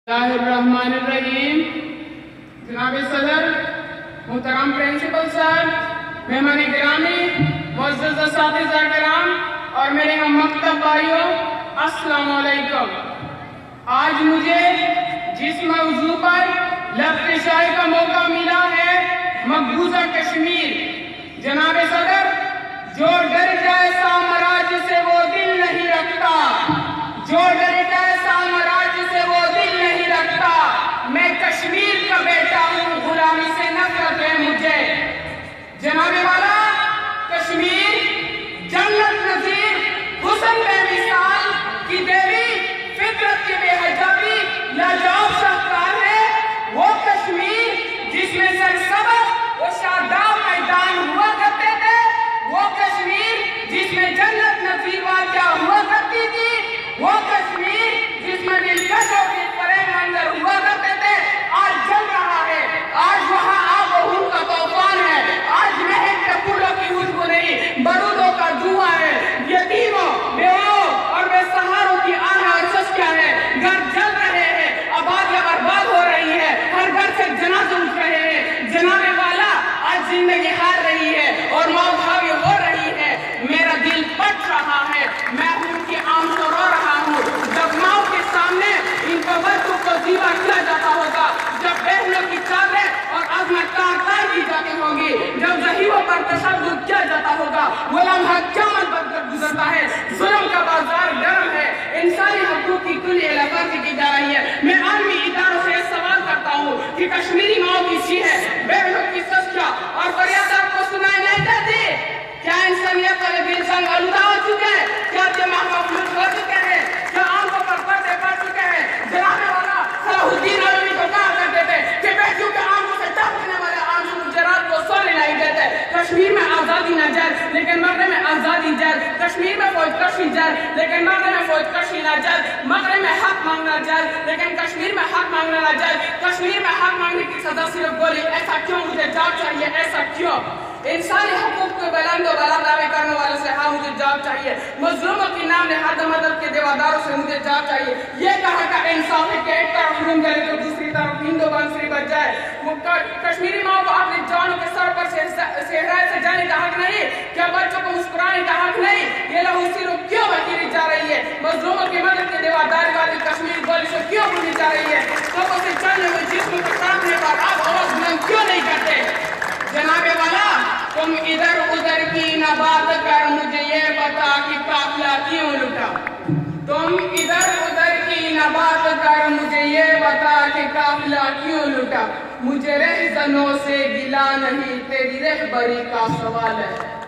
बिस्मिल्लाहिर्रहमानिर्रहीम। जनाब सदर, मोहतरम प्रिंसिपल साहब, मेहमान गिरामी, मुअज़्ज़ज़ असातिज़ा किराम और मेरे हम मकतब भाइयों, अस्सलाम वालेकुम। आज मुझे जिस मौजू पर लफ्ज़ शायरी का मौका मिला है, मकबूजा कश्मीर। जनाब सदर, जो डर जाए साम्राज्य से वो दिल नहीं रखता, जो डर जाए साम्राज्य से वो दिल नहीं रखता। मैं कश्मीर का बेटा हूँ, गुलामी से नफरत है मुझे। जनाबे वाला कश्मीर जन्नत नज़ीर हुस्न बेमिसाल की देवी, फितरत के बेहिजाबी लाजवाब शाहकार है वो कश्मीर जिसमें सरसब्ज़ वो शादाब मैदान हुआ करते थे, वो कश्मीर जिसमें जन्नत नज़ीर वाक़या हुआ करती थी, वो कश्मीर जिसमें दिलकश और दिलफरेब मंजर हुआ करते थे, आज जल रहा है। आज वहाँ आग और खून का तूफान है। आज महक फूलों की खुशबू नहीं, बारूदों का धुआं है। यतीमों, बेवाओं और बेसहारों की आहें और सस्तियां हैं। घर जल रहे हैं, आबादियां बर्बाद हो रही है, हर घर से जनाजे उठ रहे हैं। जनाबे वाला आज जिंदगी हार रही है और मौत हावी हो रही है। मेरा दिल फट रहा है, मैं उनकी आम से रो रहा हूँ। जब माँ के सामने इन बच्चों को दीवा किया जाता होगा, जब बहनों की चादरें और अजमत तार की जाती होगी, जब ज़हीरों पर तशद्दुद किया जाता होगा, वो लम्हा क़यामत बनकर गुजरता है। जुल्म का बाजार गर्म है, इंसानी हकूक़ की कुल एलावर्जी की जा रही है। मैं आलमी इदारों से सवाल करता हूँ कि कश्मीरी माओ की चीखें, बहनों की सस्तियाँ और फरियाद आपको सुनाई नहीं देती? क्या इंसानियत वाले दिल संग आलूदा हो चुके हैं? क्या दिमाग मफलूज हो चुके हैं? क्या आंखों पर पर्दे पड़ चुके हैं? जनाबे वाला सलाहुद्दीन अय्यूबी को कहा करते थे कि बेटियों के आंखों से टपकने वाले आंसू मुझे रात को सोने नहीं देते। कश्मीर में आज़ादी न जाए, लेकिन मगरब में आज़ादी जाए। कश्मीर में फौजकशी जाए, लेकिन मगरब में फौजकशी न जाए। मगरब में हक मांगना जाए, लेकिन कश्मीर में हक मांगना न जाए। कश्मीर में हक मांगने की सजा सिर्फ गोली। ऐसा क्यों? मुझे जवाब चाहिए, ऐसा क्यों? इंसानी हकूक़ के बुलंद दावे करने वालों से हाँ मुझे जवाब चाहिए। मजलूमों की नाम नहाद मदद के देवादारों से मुझे जवाब चाहिए। ये कहा का इंसाफ है कि एक तरफ जुल्म करे तो दूसरी तरफ हिंदू बांसुरी बच जाए। कश्मीरी माँ को अपने जवानों के सर पर सेहराए से जाने का हक नहीं? क्या बच्चों को मुस्कुराने का हक नहीं? ये लहू सिर्फ क्यों बकीरी जा रही है? मजलूमों की मदद के देवादारी वाली कश्मीर गोली से क्यों भूली जा रही है? सबों से चलने हुए जिस्म को काटने पर आप आवाज बुलंद क्यों नहीं करते? जनाबे वाला, तुम इधर उधर की न बात कर, मुझे ये बता कि काफिला क्यों लुटा। तुम इधर उधर की न बात कर, मुझे ये बता कि काफिला क्यों लुटा। मुझे रहज़नों से गिला नहीं, तेरी रहबरी का सवाल है।